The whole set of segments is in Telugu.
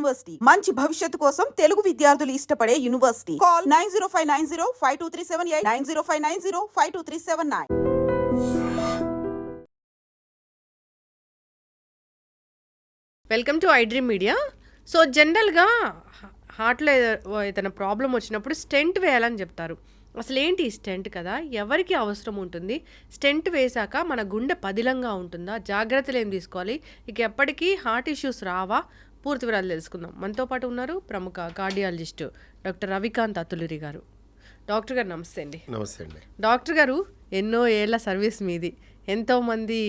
యూనివర్సిటీ మంచి భవిష్యత్తు కోసం తెలుగు విద్యార్థులు ఇష్టపడే university. Call 9059052378 9059052379. Welcome to iDream media. So జనరల్గా హార్ట్లో ఏదైనా ప్రాబ్లం వచ్చినప్పుడు స్టెంట్ వేయాలని చెప్తారు. అసలు ఏంటి ఈ స్టెంట్ కదా, ఎవరికి అవసరం ఉంటుంది, స్టెంట్ వేశాక మన గుండె పదిలంగా ఉంటుందా, జాగ్రత్తలు ఏం తీసుకోవాలి, ఇక ఎప్పటికీ హార్ట్ ఇష్యూస్ రావా, పూర్తి వివరాలు తెలుసుకుందాం. మనతో పాటు ఉన్నారు ప్రముఖ కార్డియాలజిస్ట్ డాక్టర్ రవికాంత్ అతులూరి గారు. డాక్టర్ గారు నమస్తే అండి. నమస్తే అండి. డాక్టర్ గారు, ఎన్నో ఏళ్ల సర్వీస్ మీది, ఎంతోమంది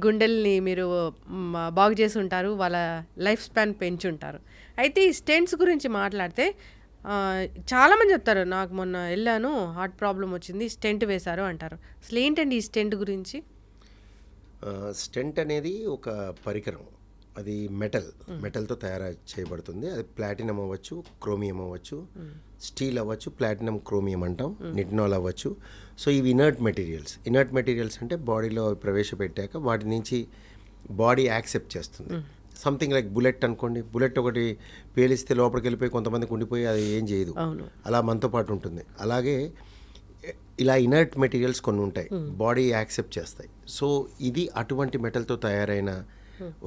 గుండెల్ని మీరు బాగు చేసి ఉంటారు, వాళ్ళ లైఫ్ స్పాన్ పెంచుంటారు. అయితే ఈ స్టెంట్స్ గురించి మాట్లాడితే చాలామంది చెప్తారు, నాకు మొన్న వెళ్ళాను హార్ట్ ప్రాబ్లం వచ్చింది స్టెంట్ వేశారు అంటారు. అసలు ఏంటండి ఈ స్టెంట్ గురించి? స్టెంట్ అనేది ఒక పరికరం. అది మెటల్తో తయారు చేయబడుతుంది. అది ప్లాటినం అవ్వచ్చు, క్రోమియం అవ్వచ్చు, స్టీల్ అవ్వచ్చు, ప్లాటినం క్రోమియం అంటాం, నిటినాల్ అవ్వచ్చు. సో ఇవి ఇనర్ట్ మెటీరియల్స్ అంటే బాడీలో ప్రవేశపెట్టాక వాటి నుంచి బాడీ యాక్సెప్ట్ చేస్తుంది. సంథింగ్ లైక్ బుల్లెట్ అనుకోండి, బుల్లెట్ ఒకటి పేలిస్తే లోపలికి వెళ్ళిపోయి కొంతమందికి ఉండిపోయి అది ఏం చేయదు, అలా మనతో పాటు ఉంటుంది. అలాగే ఇలా ఇనర్ట్ మెటీరియల్స్ కొన్ని ఉంటాయి, బాడీ యాక్సెప్ట్ చేస్తాయి. సో ఇది అటువంటి మెటల్తో తయారైన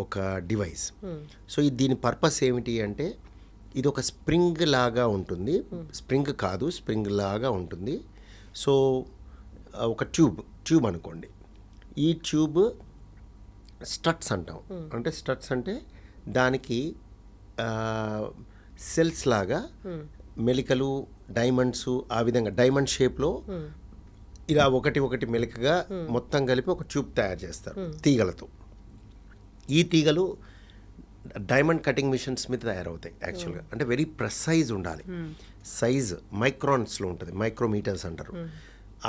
ఒక డివైస్. సో దీని పర్పస్ ఏమిటి అంటే, ఇది ఒక స్ప్రింగ్ లాగా ఉంటుంది, స్ప్రింగ్ లాగా ఉంటుంది. సో ఒక ట్యూబ్ అనుకోండి, ఈ ట్యూబ్ స్టడ్స్ అంటాం. అంటే స్టడ్స్ అంటే దానికి సెల్స్ లాగా మెలికలు, డైమండ్స్, ఆ విధంగా డైమండ్ షేప్లో ఇలా ఒకటి మెలికగా మొత్తం కలిపి ఒక ట్యూబ్ తయారు చేస్తారు తీగలతో. ఈ తీగలు డైమండ్ కటింగ్ మిషన్స్ మీద తయారవుతాయి యాక్చువల్గా. అంటే వెరీ ప్రెసైజ్ ఉండాలి, సైజ్ మైక్రాన్స్లో ఉంటుంది, మైక్రోమీటర్స్ అంటారు.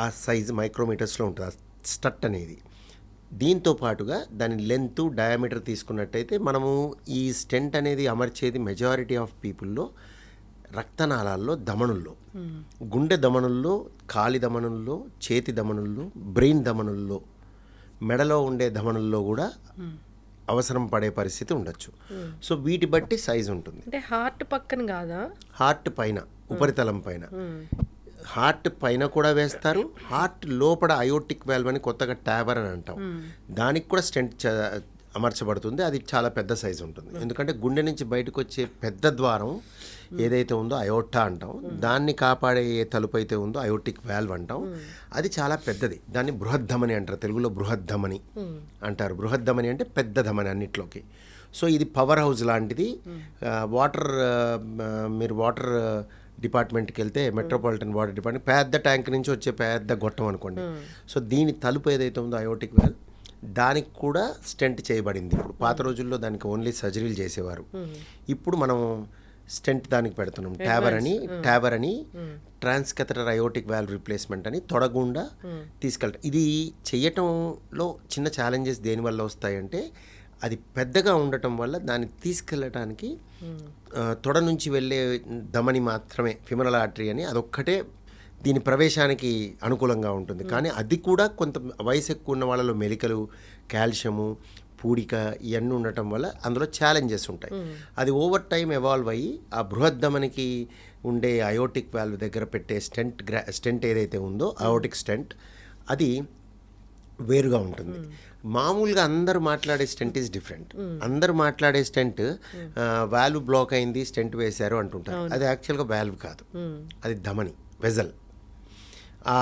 ఆ సైజ్ మైక్రోమీటర్స్లో ఉంటుంది ఆ స్టట్ అనేది. దీంతో పాటుగా దాని లెంత్, డయామీటర్ తీసుకున్నట్టయితే మనము ఈ స్టెంట్ అనేది అమర్చేది మెజారిటీ ఆఫ్ పీపుల్లో రక్తనాళాల్లో, దమనుల్లో, గుండె దమనుల్లో, కాలి దమనుల్లో, చేతి దమనుల్లో, బ్రెయిన్ దమనుల్లో, మెడలో ఉండే దమనుల్లో కూడా అవసరం పడే పరిస్థితి ఉండొచ్చు. సో వీటి బట్టి సైజు ఉంటుంది. అంటే హార్ట్ పక్కన కాదా, హార్ట్ పైన, ఉపరితలం పైన, హార్ట్ పైన కూడా వేస్తారు. హార్ట్ లోపల అయోటిక్ వాల్వ్ అని కొత్తగా ట్యాబర్ అని అంటాం, దానికి కూడా స్టెంట్ అమర్చబడుతుంది. అది చాలా పెద్ద సైజు ఉంటుంది. ఎందుకంటే గుండె నుంచి బయటకు వచ్చే పెద్ద ద్వారం ఏదైతే ఉందో అయోటా అంటాం, దాన్ని కాపాడే ఏ తలుపు అయితే ఉందో అయోటిక్ వాల్వ్ అంటాం, అది చాలా పెద్దది. దాన్ని బృహద్ధమని అంటారు, తెలుగులో బృహద్ధమని అంటారు. బృహద్ధమని అంటే పెద్ద ధమని అన్నిట్లోకి. సో ఇది పవర్ హౌస్ లాంటిది. మీరు వాటర్ డిపార్ట్మెంట్కి వెళ్తే, మెట్రోపాలిటన్ వాటర్ డిపార్ట్మెంట్, పెద్ద ట్యాంక్ నుంచి వచ్చే పెద్ద గొట్టం అనుకోండి. సో దీని తలుపు ఏదైతే ఉందో అయోటిక్ వాల్వ్, దానికి కూడా స్టెంట్ చేయబడింది. ఇప్పుడు పాత రోజుల్లో దానికి ఓన్లీ సర్జరీలు చేసేవారు. ఇప్పుడు మనం స్టెంట్ దానికి పెడుతున్నాం. ట్యాబర్ అని ట్రాన్స్కెథటర్ అయోటిక్ వాల్వ్ రిప్లేస్మెంట్ అని తొడగుండా తీసుకెళ్తాం. ఇది చేయటంలో చిన్న ఛాలెంజెస్ దేనివల్ల వస్తాయంటే, అది పెద్దగా ఉండటం వల్ల దాన్ని తీసుకెళ్ళటానికి తొడ నుంచి వెళ్ళే ధమని మాత్రమే, ఫిమరల్ ఆర్టరీ అని, అదొక్కటే దీని ప్రవేశానికి అనుకూలంగా ఉంటుంది. కానీ అది కూడా కొంత వయసు ఎక్కువ ఉన్న వాళ్ళలో మెలికలు, కాల్షియము, పూడిక ఇవన్నీ ఉండటం వల్ల అందులో ఛాలెంజెస్ ఉంటాయి. అది ఓవర్ టైం ఎవాల్వ్ అయ్యి ఆ బృహద్దమనికి ఉండే అయోటిక్ వాల్వ్ దగ్గర పెట్టే స్టెంట్ ఏదైతే ఉందో, అయోటిక్ స్టెంట్, అది వేరుగా ఉంటుంది. మామూలుగా అందరూ మాట్లాడే స్టెంట్ ఈజ్ డిఫరెంట్. అందరూ మాట్లాడే స్టెంట్ వాల్వ్ బ్లాక్ అయింది, స్టెంట్ వేశారు అంటుంటారు. అది యాక్చువల్గా వాల్వ్ కాదు, అది ధమని, వెజల్. ఆ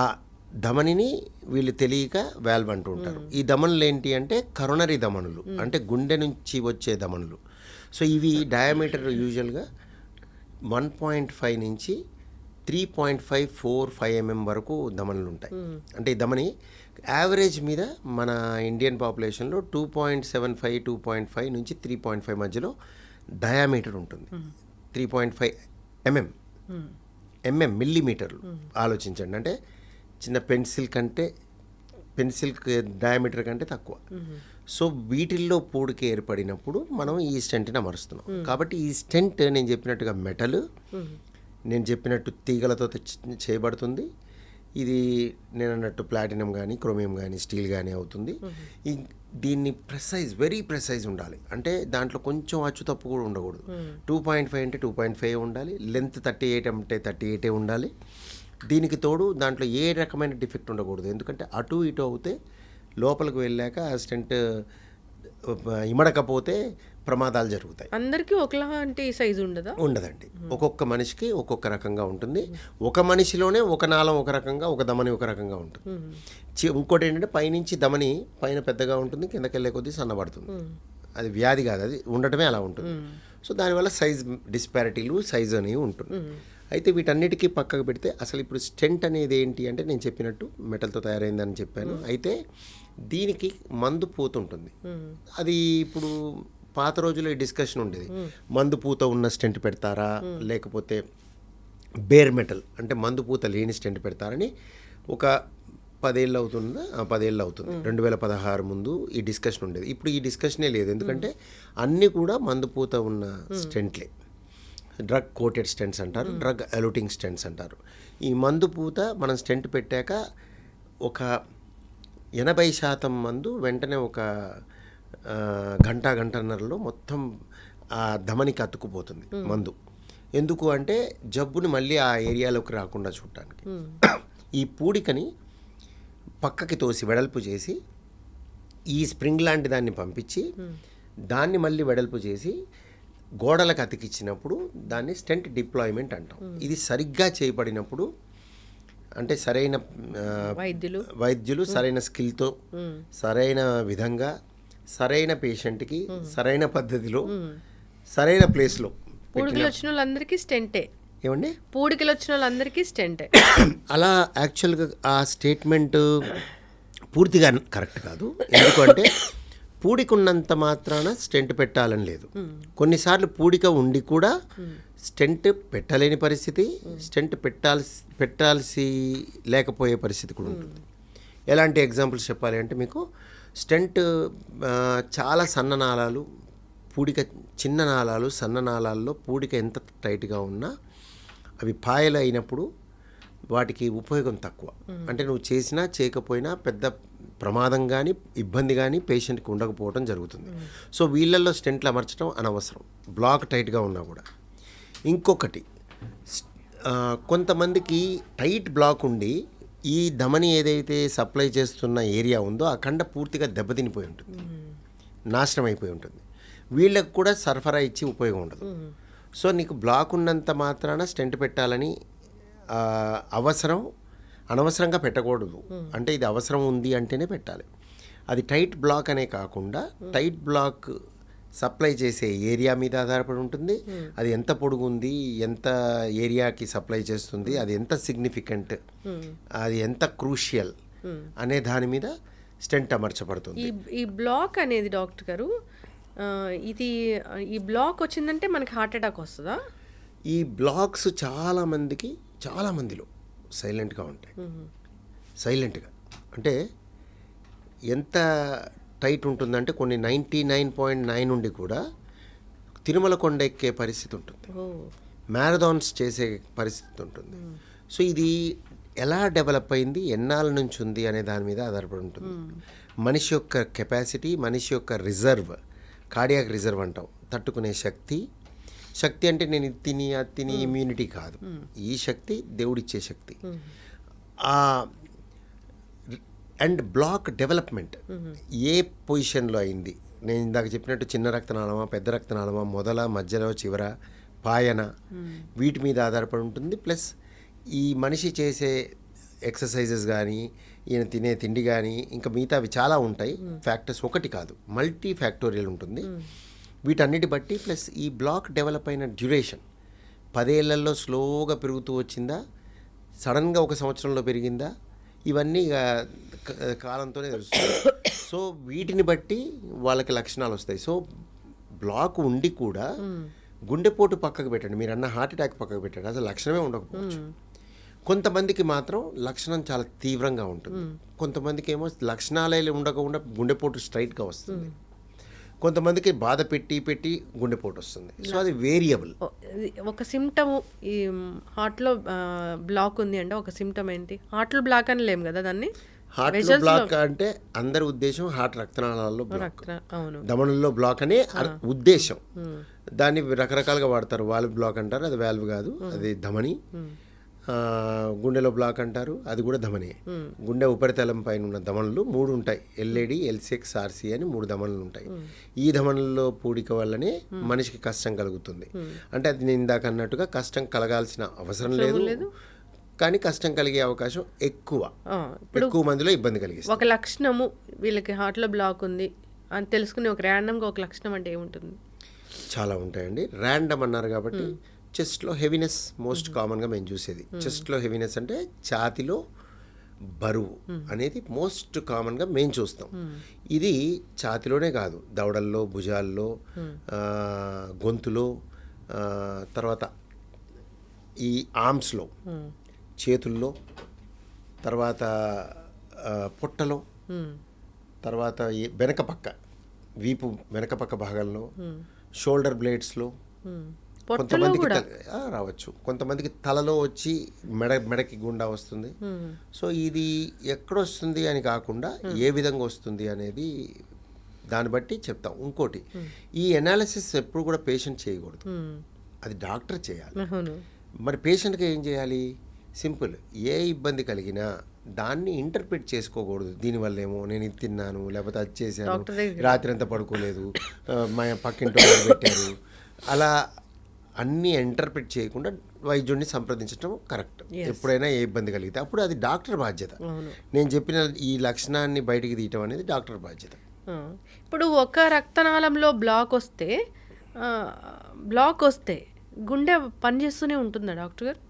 ధమనిని వీళ్ళు తెలియక వాల్వ్ అంటూ ఉంటారు. ఈ ధమనులు ఏంటి అంటే కరోనరీ ధమనులు, అంటే గుండె నుంచి వచ్చే ధమనులు. సో ఇవి డయామీటర్ యూజువల్గా 1.5 నుంచి 3.545 mm వరకు ధమనులు ఉంటాయి. అంటే ఈ ధమని యావరేజ్ మీద మన ఇండియన్ పాపులేషన్లో 2.75, 2.5 నుంచి 3.5 మధ్యలో డయామీటర్ ఉంటుంది. 3.5 మిల్లీమీటర్లు ఆలోచించండి. అంటే చిన్న పెన్సిల్ డయామీటర్ కంటే తక్కువ. సో వీటిల్లో పూడికి ఏర్పడినప్పుడు మనం ఈ స్టెంట్ని అమరుస్తున్నాం. కాబట్టి ఈ స్టెంట్ నేను చెప్పినట్టుగా మెటల్, నేను చెప్పినట్టు తీగలతో చేయబడుతుంది. ఇది నేను అన్నట్టు ప్లాటినం కానీ, క్రోమియం కానీ, స్టీల్ కానీ అవుతుంది. దీన్ని వెరీ ప్రెసైజ్ ఉండాలి. అంటే దాంట్లో కొంచెం అచ్చు తప్పు కూడా ఉండకూడదు. 2.5 అంటే 2.5 ఉండాలి, లెంత్ 38 అంటే 38 ఉండాలి. దీనికి తోడు దాంట్లో ఏ రకమైన డిఫెక్ట్ ఉండకూడదు. ఎందుకంటే అటు ఇటు అవుతే లోపలికి వెళ్ళాక స్టెంట్ ఇమడకపోతే ప్రమాదాలు జరుగుతాయి. అందరికీ ఒకలాంటి సైజు ఉండదండి. ఒక్కొక్క మనిషికి ఒక్కొక్క రకంగా ఉంటుంది. ఒక మనిషిలోనే ఒక నాళం ఒక రకంగా, ఒక ధమని ఒక రకంగా ఉంటుంది. ఇంకోటి ఏంటంటే పైనుంచి ధమని పైన పెద్దగా ఉంటుంది, కిందకి వెళ్ళే కొద్దీ సన్నబడుతుంది. అది వ్యాధి కాదు, అది ఉండటమే అలా ఉంటుంది. సో దానివల్ల సైజ్ డిస్పారిటీలు, సైజ్ అనేవి ఉంటుంది. అయితే వీటన్నిటికీ పక్కకు పెడితే అసలు ఇప్పుడు స్టెంట్ అనేది ఏంటి అంటే నేను చెప్పినట్టు మెటల్తో తయారైందని చెప్పాను. అయితే దీనికి మందు పూతుంటుంది. అది ఇప్పుడు పాత రోజుల్లో ఈ డిస్కషన్ ఉండేది, మందు పూత ఉన్న స్టెంట్ పెడతారా లేకపోతే బేర్ మెటల్ అంటే మందు పూత లేని స్టెంట్ పెడతారని ఒక 10 ఏళ్ళు అవుతుందా, 10 ఏళ్ళు అవుతుంది. 2016 ముందు ఈ డిస్కషన్ ఉండేది. ఇప్పుడు ఈ డిస్కషనే లేదు. ఎందుకంటే అన్నీ కూడా మందు పూత ఉన్న స్టెంట్లే. డ్రగ్ కోటెడ్ స్టెంట్స్ అంటారు, డ్రగ్ ఎలూటింగ్ స్టెంట్స్ అంటారు. ఈ మందు పూత మనం స్టెంట్ పెట్టాక ఒక 80% మందు వెంటనే ఒక గంటన్నరలో మొత్తం ఆ ధమనికి అతుక్కుపోతుంది మందు. ఎందుకు అంటే జబ్బుని మళ్ళీ ఆ ఏరియాలోకి రాకుండా చూడటానికి. ఈ పూడికని పక్కకి తోసి వెడల్పు చేసి ఈ స్ప్రింగ్ లాంటి దాన్ని పంపించి దాన్ని మళ్ళీ వెడల్పు చేసి గోడలకు అతికిచ్చినప్పుడు దాన్ని స్టెంట్ డిప్లాయ్మెంట్ అంటాం. ఇది సరిగ్గా చేయబడినప్పుడు అంటే సరైన వైద్యులు సరైన స్కిల్తో సరైన విధంగా సరైన పేషెంట్కి సరైన పద్ధతిలో సరైన ప్లేస్లో. పూడికలు వచ్చిన వాళ్ళందరికీ స్టెంటే ఏమండి? పూడికలు వచ్చిన వాళ్ళందరికీ స్టెంటే. అలా యాక్చువల్గా ఆ స్టేట్మెంట్ పూర్తిగా కరెక్ట్ కాదు. ఎందుకంటే పూడికున్నంత మాత్రాన స్టెంట్ పెట్టాలని లేదు. కొన్నిసార్లు పూడిక ఉండి కూడా స్టెంట్ పెట్టలేని పరిస్థితి, స్టెంట్ పెట్టాల్సి లేకపోయే పరిస్థితి కూడా ఉంటుంది. ఎలాంటి ఎగ్జాంపుల్స్ చెప్పాలి అంటే మీకు స్టెంట్ చాలా సన్న నాళాలు, పూడిక చిన్న నాళాలు, సన్న నాళాల్లో పూడిక ఎంత టైట్గా ఉన్నా అవి పాయలు అయినప్పుడు వాటికి ఉపయోగం తక్కువ. అంటే నువ్వు చేసినా చేయకపోయినా పెద్ద ప్రమాదం కానీ ఇబ్బంది కానీ పేషెంట్కి ఉండకపోవడం జరుగుతుంది. సో వీళ్ళల్లో స్టెంట్లు అమర్చడం అనవసరం, బ్లాక్ టైట్గా ఉన్నా కూడా. ఇంకొకటి, కొంతమందికి టైట్ బ్లాక్ ఉండి ఈ ధమని ఏదైతే సప్లై చేస్తున్న ఏరియా ఉందో ఆ కండ పూర్తిగా దెబ్బతినిపోయి ఉంటుంది, నాశనం అయిపోయి ఉంటుంది. వీళ్ళకి కూడా సరఫరా ఇచ్చి ఉపయోగం ఉండదు. సో నీకు బ్లాక్ ఉన్నంత మాత్రాన స్టెంట్ పెట్టాలని అనవసరంగా పెట్టకూడదు. అంటే ఇది అవసరం ఉంది అంటేనే పెట్టాలి. అది టైట్ బ్లాక్ అనే కాకుండా టైట్ బ్లాక్ సప్లై చేసే ఏరియా మీద ఆధారపడి ఉంటుంది. అది ఎంత పొడుగు ఉంది, ఎంత ఏరియాకి సప్లై చేస్తుంది, అది ఎంత సిగ్నిఫికెంట్, అది ఎంత క్రూషియల్ అనే దాని మీద స్టెంట్ అమర్చబడుతుంది. ఈ బ్లాక్ అనేది డాక్టర్ గారు, ఈ బ్లాక్ వచ్చిందంటే మనకి హార్ట్ అటాక్ వస్తుందా? ఈ బ్లాక్స్ చాలా మందిలో సైలెంట్గా ఉంటాయి. సైలెంట్గా అంటే ఎంత టైట్ ఉంటుందంటే కొన్ని 99.9 నుండి కూడా తిరుమల కొండ ఎక్కే పరిస్థితి ఉంటుంది, మ్యారథాన్స్ చేసే పరిస్థితి ఉంటుంది. సో ఇది ఎలా డెవలప్ అయింది, ఎన్నాళ్ళ నుంచి ఉంది అనే దాని మీద ఆధారపడి ఉంటుంది. మనిషి యొక్క కెపాసిటీ, మనిషి యొక్క రిజర్వ్, కార్డియాక్ రిజర్వ్ అంటాం, తట్టుకునే శక్తి అంటే నేను అది తిని ఇమ్యూనిటీ కాదు. ఈ శక్తి దేవుడిచ్చే శక్తి. అండ్ బ్లాక్ డెవలప్మెంట్ ఏ పొజిషన్లో అయింది, నేను ఇందాక చెప్పినట్టు చిన్న రక్తనాళమా, పెద్ద రక్తనాళమా, మొదల, మధ్యలో, చివర, పాయన, వీటి మీద ఆధారపడి ఉంటుంది. ప్లస్ ఈ మనిషి చేసే ఎక్సర్సైజెస్ కానీ, ఈయన తినే తిండి కానీ, ఇంకా మిగతావి చాలా ఉంటాయి ఫ్యాక్టర్స్, ఒకటి కాదు, మల్టీ ఫ్యాక్టోరియల్ ఉంటుంది. వీటన్నిటి బట్టి ప్లస్ ఈ బ్లాక్ డెవలప్ అయిన డ్యూరేషన్ 10 ఏళ్లలో స్లోగా పెరుగుతూ వచ్చిందా, సడన్గా 1 సంవత్సరంలో పెరిగిందా, ఇవన్నీ కాలంతోనే తెలుస్తుంది. సో వీటిని బట్టి వాళ్ళకి లక్షణాలు వస్తాయి. సో బ్లాక్ ఉండి కూడా గుండెపోటు పక్కకు పెట్టండి, మీరు అన్న హార్ట్ అటాక్ పక్కకు పెట్టండి, అసలు లక్షణమే ఉండకపోవచ్చు. కొంతమందికి మాత్రం లక్షణం చాలా తీవ్రంగా ఉంటుంది. కొంతమందికి ఏమో లక్షణాలే ఉండకుండా గుండెపోటు స్ట్రైట్గా వస్తుంది. కొంతమందికి బాధ పెట్టి గుండెపోటు వస్తుంది. సో అది వేరియబుల్. ఒక సిమ్టమ్ ఈ హార్ట్లో బ్లాక్ ఉంది అంటే ఒక సిమ్టమ్ ఏంటి? హార్ట్లో బ్లాక్ అని లేము కదా దాన్ని. హార్ట్లో బ్లాక్ అంటే అందరి ఉద్దేశం హార్ట్ రక్తనాళాల్లో బ్లాక్, అవును. ధమనుల్లో బ్లాక్ అనే ఉద్దేశం. దాన్ని రకరకాలుగా వాడతారు. వాల్వ్ బ్లాక్ అంటారు, అది వాల్వ్ కాదు, అది ధమని. గుండెలో బ్లాక్ అంటారు, అది కూడా ధమని. గుండె ఉపరితలం పైన ఉన్న ధమనులు 3 ఉంటాయి, ఎల్ఏడి, ఎల్సిఎక్స్, ఆర్సి అని 3 ధమనులు ఉంటాయి. ఈ ధమనుల్లో పూడిక వల్లనే మనిషికి కష్టం కలుగుతుంది. అంటే అది నేను ఇందాక అన్నట్టుగా కష్టం కలగాల్సిన అవసరం లేదు, కానీ కష్టం కలిగే అవకాశం ఎక్కువ మందిలో ఇబ్బంది కలిగిస్తుంది. ఒక లక్షణము వీళ్ళకి హార్ట్లో బ్లాక్ ఉంది అని తెలుసుకుని ఒక ర్యాండమ్గా ఒక లక్షణం అంటే ఏముంటుంది? చాలా ఉంటాయండి. ర్యాండమ్ అన్నారు కాబట్టి చెస్ట్లో హెవీనెస్ మోస్ట్ కామన్గా మేము చూసేది. చెస్ట్లో హెవీనెస్ అంటే ఛాతిలో బరువు అనేది మోస్ట్ కామన్గా మేము చూస్తాం. ఇది ఛాతిలోనే కాదు, దవడల్లో, భుజాల్లో, గొంతులో, తర్వాత ఈ ఆర్మ్స్లో, చేతుల్లో, తర్వాత పొట్టలో, తర్వాత వెనక పక్క వీపు వెనక పక్క భాగంలో, షోల్డర్ బ్లేడ్స్లో, కొంతమందికి రావచ్చు, కొంతమందికి తలలో వచ్చి మెడకి గుండా వస్తుంది. సో ఇది ఎక్కడొస్తుంది అని కాకుండా ఏ విధంగా వస్తుంది అనేది దాన్ని బట్టి చెప్తాం. ఇంకోటి, ఈ అనాలిసిస్ ఎప్పుడు కూడా పేషెంట్ చేయకూడదు, అది డాక్టర్ చేయాలి. మరి పేషెంట్గా ఏం చేయాలి? సింపుల్, ఏ ఇబ్బంది కలిగినా దాన్ని ఇంటర్ప్రిట్ చేసుకోకూడదు. దీనివల్ల ఏమో నేను ఇది తిన్నాను, లేకపోతే అది చేశాను, రాత్రి అంతా పడుకోలేదు, మా పక్కింటి వాళ్ళు పెట్టారు, అలా అన్నీ ఇంటర్ప్రిట్ చేయకుండా వైద్యుడిని సంప్రదించడం కరెక్ట్. ఎప్పుడైనా ఏ ఇబ్బంది కలిగితే అప్పుడు అది డాక్టర్ బాధ్యత. నేను చెప్పిన ఈ లక్షణాన్ని బయటికి తీయటం అనేది డాక్టర్ బాధ్యత. ఇప్పుడు ఒక రక్తనాళంలో బ్లాక్ వస్తే గుండె పనిచేస్తూనే ఉంటుందా డాక్టర్ గారు?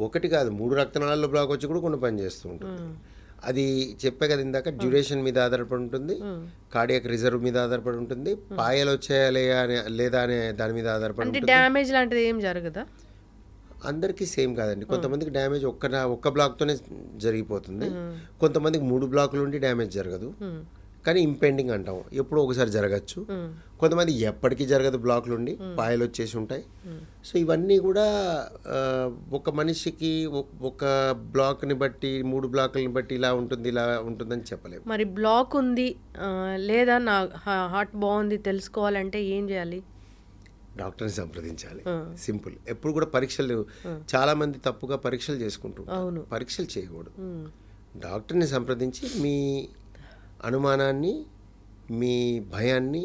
ఒకటి కాదు, 3 రక్తనాళాల్లో బ్లాక్ వచ్చి కూడా కొన్ని పని చేస్తూ ఉంటుంది. అది చెప్పే కదా ఇందాక, డ్యూరేషన్ మీద ఆధారపడి ఉంటుంది, కార్డియాక్ రిజర్వ్ మీద ఆధారపడి ఉంటుంది, పాయలు వచ్చాయా లేదా అనే దాని మీద ఆధారపడి ఉంటుంది. డ్యామేజ్ లాంటిది ఏం జరగదా? అందరికీ సేమ్ కాదండి. కొంతమందికి డ్యామేజ్ ఒక్క బ్లాక్తోనే జరిగిపోతుంది, కొంతమందికి 3 బ్లాకులు ఉండి డ్యామేజ్ జరగదు, కానీ ఇంపెండింగ్ అంటాం, ఎప్పుడో ఒకసారి జరగచ్చు. కొంతమంది ఎప్పటికీ జరగదు, బ్లాక్లు ఉండి పాయలు వచ్చేసి ఉంటాయి. సో ఇవన్నీ కూడా ఒక మనిషికి ఒక బ్లాక్ని బట్టి 3 బ్లాకులని బట్టి ఇలా ఉంటుందని చెప్పలేము. మరి బ్లాక్ ఉంది లేదా నా హార్ట్ బాగుంది తెలుసుకోవాలంటే ఏం చేయాలి? డాక్టర్ని సంప్రదించాలి. సింపుల్. ఎప్పుడు కూడా పరీక్షలు, చాలా మంది తప్పుగా పరీక్షలు చేసుకుంటారు. పరీక్షలు చేయకూడదు. డాక్టర్ని సంప్రదించి మీ అనుమానాన్ని, మీ భయాన్ని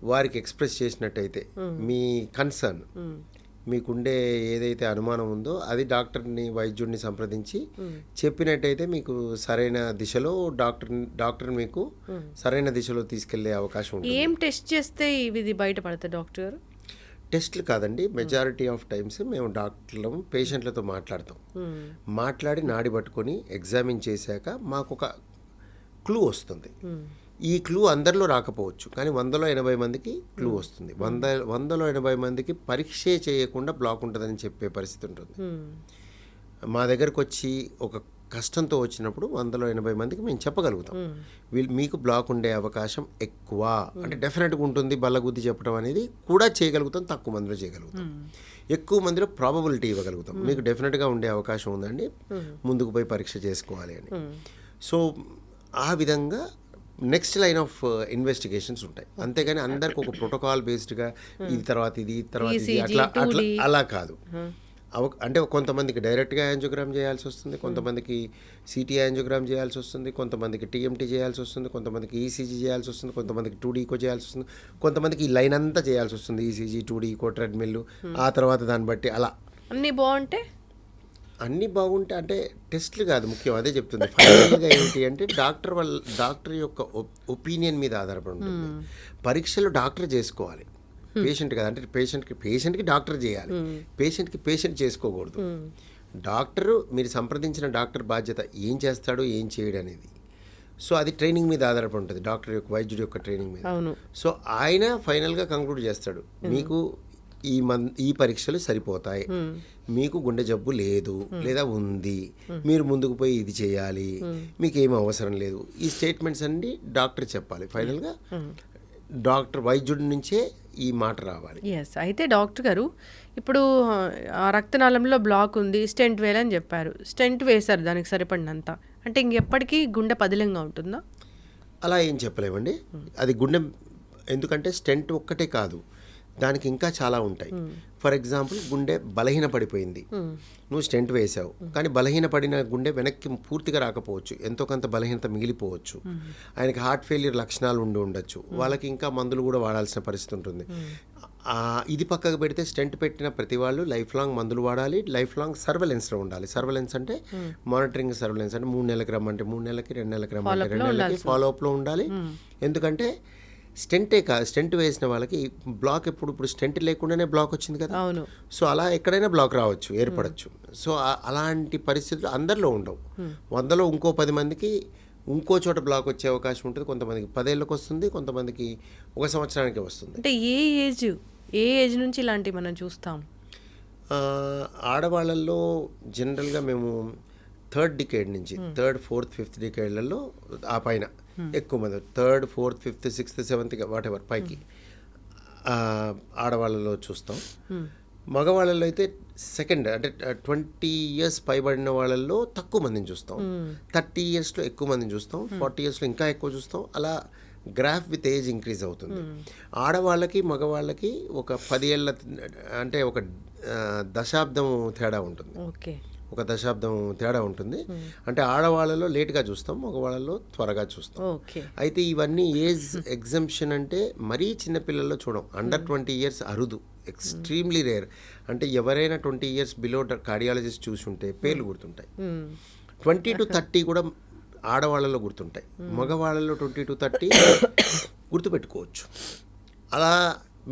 వారికి ఎక్స్ప్రెస్ చేసినట్టయితే, మీ కన్సర్న్, మీకుండే ఏదైతే అనుమానం ఉందో అది వైద్యుడిని సంప్రదించి చెప్పినట్టయితే మీకు సరైన దిశలో డాక్టర్ మీకు సరైన దిశలో తీసుకెళ్లే అవకాశం ఉంటుంది. ఏం టెస్ట్ చేస్తే ఇది బయటపడతాయి డాక్టర్ గారు? టెస్ట్లు కాదండి, మెజారిటీ ఆఫ్ టైమ్స్ మేము డాక్టర్లు పేషెంట్లతో మాట్లాడి నాడి పట్టుకొని ఎగ్జామిన్ చేశాక మాకు ఒక క్లూ వస్తుంది. ఈ క్లూ అందరిలో రాకపోవచ్చు, కానీ 100లో 80 మందికి క్లూ వస్తుంది. 100లో 80 మందికి పరీక్షే చేయకుండా బ్లాక్ ఉంటుందని చెప్పే పరిస్థితి ఉంటుంది. మా దగ్గరకు వచ్చి ఒక కష్టంతో వచ్చినప్పుడు 100లో 80 మందికి మేము చెప్పగలుగుతాం, మీకు బ్లాక్ ఉండే అవకాశం ఎక్కువ అంటే డెఫినెట్గా ఉంటుంది. బల్లగుద్ది చెప్పడం అనేది కూడా చేయగలుగుతాం, తక్కువ మందిలో చేయగలుగుతాం. ఎక్కువ మందిలో ప్రాబబిలిటీ ఇవ్వగలుగుతాం, మీకు డెఫినెట్గా ఉండే అవకాశం ఉందండి, ముందుకు పోయి పరీక్ష చేసుకోవాలి అని. సో ఆ విధంగా నెక్స్ట్ లైన్ ఆఫ్ ఇన్వెస్టిగేషన్స్ ఉంటాయి. అంతేగాని అందరికి ఒక ప్రోటోకాల్ బేస్డ్గా ఇది తర్వాత ఇది అలా కాదు. అంటే కొంతమందికి డైరెక్ట్గా యాంజియోగ్రామ్ చేయాల్సి వస్తుంది, కొంతమందికి సిటీ యాంజియోగ్రామ్ చేయాల్సి వస్తుంది, కొంతమందికి టీఎంటీ చేయాల్సి వస్తుంది, కొంతమందికి ఈసీజీ చేయాల్సి వస్తుంది, కొంతమందికి 2D ఈకో చేయాల్సి వస్తుంది, కొంతమందికి ఈ లైన్ అంతా చేయాల్సి వస్తుంది, ఈసీజీ 2D ఈకో ట్రెడ్మిల్. ఆ తర్వాత దాన్ని బట్టి అలా అన్నీ బాగుంటే అంటే టెస్ట్లు కాదు ముఖ్యం, అదే చెప్తుంది. ఫైనల్గా ఏంటి అంటే డాక్టర్ యొక్క ఒపీనియన్ మీద ఆధారపడి ఉంటుంది. పరీక్షలు డాక్టర్ చేసుకోవాలి, పేషెంట్ కదా. అంటే పేషెంట్కి డాక్టర్ చేయాలి, పేషెంట్ చేసుకోకూడదు. డాక్టరు, మీరు సంప్రదించిన డాక్టర్ బాధ్యత ఏం చేస్తాడో ఏం చేయడు అనేది. సో అది ట్రైనింగ్ మీద ఆధారపడి ఉంటుంది, వైద్యుడి యొక్క ట్రైనింగ్ మీద. సో ఆయన ఫైనల్గా కంక్లూడ్ చేస్తాడు, మీకు ఈ పరీక్షలు సరిపోతాయి, మీకు గుండె జబ్బు లేదు లేదా ఉంది, మీరు ముందుకు పోయి ఇది చేయాలి, మీకు ఏమీ అవసరం లేదు. ఈ స్టేట్మెంట్స్ అన్ని డాక్టర్ చెప్పాలి. ఫైనల్గా వైద్యుడి నుంచే ఈ మాట రావాలి. అయితే డాక్టర్ గారు, ఇప్పుడు ఆ రక్తనాళంలో బ్లాక్ ఉంది, స్టెంట్ వేయాలని చెప్పారు, స్టెంట్ వేశారు దానికి సరిపడినంత, అంటే ఇంకెప్పటికీ గుండె పదిలంగా ఉంటుందా? అలా ఏం చెప్పలేమండి. అది గుండె, ఎందుకంటే స్టెంట్ ఒక్కటే కాదు, దానికి ఇంకా చాలా ఉంటాయి. ఫర్ ఎగ్జాంపుల్, గుండె బలహీన పడిపోయింది, నువ్వు స్టెంట్ వేసావు, కానీ బలహీన పడిన గుండె వెనక్కి పూర్తిగా రాకపోవచ్చు, ఎంతో కొంత బలహీనత మిగిలిపోవచ్చు. ఆయనకి హార్ట్ ఫెయిల్యూర్ లక్షణాలు ఉండి ఉండొచ్చు, వాళ్ళకి ఇంకా మందులు కూడా వాడాల్సిన పరిస్థితి ఉంటుంది. ఇది పక్కకు పెడితే స్టెంట్ పెట్టిన ప్రతి వాళ్ళు లైఫ్ లాంగ్ మందులు వాడాలి, లైఫ్ లాంగ్ సర్వేలెన్స్లో ఉండాలి. సర్వేలెన్స్ అంటే మానిటరింగ్ సర్వేలెన్స్, అంటే 3 నెలలకు రమ్మంటే 3 నెలలకి, 2 నెలలకు రమ్మంటే 2 నెలలకి ఫాలోఅప్లో ఉండాలి. ఎందుకంటే స్టెంటే కాదు, స్టెంట్ వేసిన వాళ్ళకి బ్లాక్ ఇప్పుడు స్టెంట్ లేకుండానే బ్లాక్ వచ్చింది కదా. అవును. సో అలా ఎక్కడైనా బ్లాక్ రావచ్చు, ఏర్పడచ్చు. సో అలాంటి పరిస్థితులు అందరిలో ఉండవు. 100లో ఇంకో 10 మందికి ఇంకో చోట బ్లాక్ వచ్చే అవకాశం ఉంటుంది. కొంతమందికి 10 ఏళ్ళకి వస్తుంది, కొంతమందికి 1 సంవత్సరానికి వస్తుంది. అంటే ఏ ఏజ్ నుంచి ఇలాంటివి మనం చూస్తాం? ఆడవాళ్ళల్లో జనరల్గా మేము 3rd డికేడ్ నుంచి 3rd, 4th, 5th డికేడ్లలో ఆ పైన ఎక్కువ మంది, 3rd, 4th, 5th, 6th, 7th what ever పైకి ఆడవాళ్ళలో చూస్తాం. మగవాళ్ళలో అయితే సెకండ్, అంటే 20 years పైబడిన వాళ్ళల్లో తక్కువ మందిని చూస్తాం, 30 yearsలో ఎక్కువ మందిని చూస్తాం, 40 yearsలో ఇంకా ఎక్కువ చూస్తాం. అలా గ్రాఫ్ విత్ ఏజ్ ఇంక్రీజ్ అవుతుంది. ఆడవాళ్ళకి మగవాళ్ళకి ఒక 10 ఏళ్ళ, అంటే ఒక దశాబ్దం తేడా ఉంటుంది. ఓకే, ఒక దశాబ్దం తేడా ఉంటుంది. అంటే ఆడవాళ్ళలో లేట్గా చూస్తాం, మగవాళ్ళలో త్వరగా చూస్తాం. ఓకే. అయితే ఇవన్నీ ఏజ్ ఎగ్జంప్షన్, అంటే మరీ చిన్నపిల్లల్లో చూడం. అండర్ 20 years అరుదు, ఎక్స్ట్రీమ్లీ రేర్. అంటే ఎవరైనా 20 years బిలో కార్డియాలజిస్ట్ చూసి ఉంటే పేర్లు గుర్తుంటాయి. 20 to 30 కూడా ఆడవాళ్ళలో గుర్తుంటాయి, మగవాళ్ళలో 20 to 30 గుర్తుపెట్టుకోవచ్చు. అలా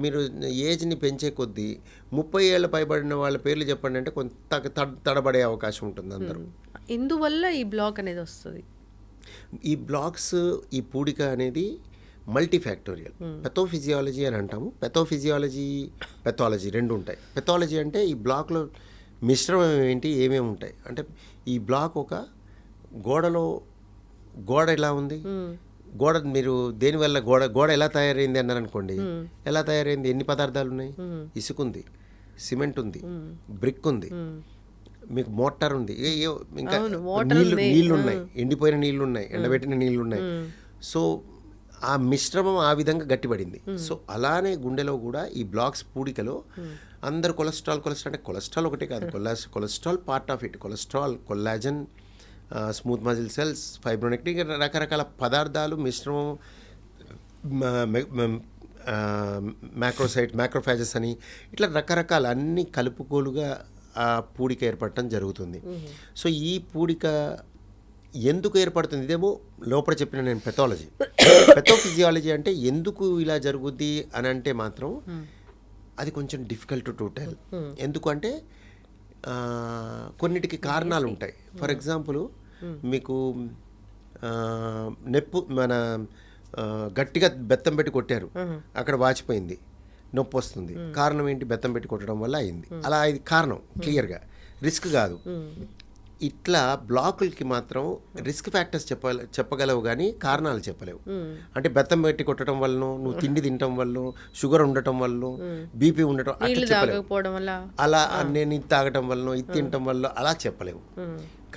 మీరు ఏజ్ని పెంచే కొద్దీ 30 ఏళ్ళ పైబడిన వాళ్ళ పేర్లు చెప్పండి అంటే కొంత తడబడే అవకాశం ఉంటుంది అందరూ. ఇందువల్ల ఈ బ్లాక్ అనేది వస్తుంది. ఈ బ్లాక్స్, ఈ పూడిక అనేది మల్టీ ఫ్యాక్టోరియల్. పెథోఫిజియాలజీ అని అంటాము. పెథాలజీ రెండు ఉంటాయి. పెథాలజీ అంటే ఈ బ్లాక్లో మిశ్రమం ఏంటి, ఏమేమి ఉంటాయి అంటే, ఈ బ్లాక్ ఒక గోడ ఎలా ఉంది, గోడ మీరు దేనివల్ల గోడ ఎలా తయారైంది అన్నారు అనుకోండి, ఎలా తయారైంది, ఎన్ని పదార్థాలు ఉన్నాయి, ఇసుక ఉంది, సిమెంట్ ఉంది, బ్రిక్ ఉంది, మీకు మోటార్ ఉంది, ఇంకా నీళ్ళు ఉన్నాయి, ఎండిపోయిన నీళ్ళు ఉన్నాయి, ఎండబెట్టిన నీళ్ళు ఉన్నాయి. సో ఆ మిశ్రమం ఆ విధంగా గట్టిపడింది. సో అలానే గుండెలో కూడా ఈ బ్లాక్స్ పూడికలో అందరు కొలెస్ట్రాల్ అంటే కొలెస్ట్రాల్ ఒకటే కాదు, cholesterol part of it, collagen, smooth muscle cells, fibronectin, రకరకాల పదార్థాలు మిశ్రమం, మ్యాక్రోఫాజెస్ అని, ఇట్లా రకరకాల అన్ని కలుపుకోలుగా ఆ పూడిక ఏర్పడటం జరుగుతుంది. సో ఈ పూడిక ఎందుకు ఏర్పడుతుంది, ఇదేమో లోపల చెప్పిన నేను పెథోఫిజియాలజీ అంటే ఎందుకు ఇలా జరుగుద్ది అని అంటే మాత్రం అది కొంచెం డిఫికల్ట్ టు టెల్. ఎందుకంటే కొన్నిటికి కారణాలు ఉంటాయి. ఫర్ ఎగ్జాంపుల్, మీకు గట్టిగా బెత్తం పెట్టి కొట్టారు, అక్కడ వాచిపోయింది, నొప్పి వస్తుంది. కారణం ఏంటి, బెత్తం పెట్టి కొట్టడం వల్ల అయింది. అలా ఇది కారణం క్లియర్గా, రిస్క్ కాదు. ఇట్లా బ్లాకులకి మాత్రం రిస్క్ ఫ్యాక్టర్స్ చెప్పగలవు కానీ కారణాలు చెప్పలేవు. అంటే బెత్తం పెట్టి కొట్టడం వల్ల, నువ్వు తిండి తినటం వల్ల, షుగర్ ఉండటం వల్ల, బీపీ ఉండటం అట్లా చెప్పలేవు. అలా నేను ఇది తాగటం వల్ల, ఇది తినటం వల్ల అలా చెప్పలేవు.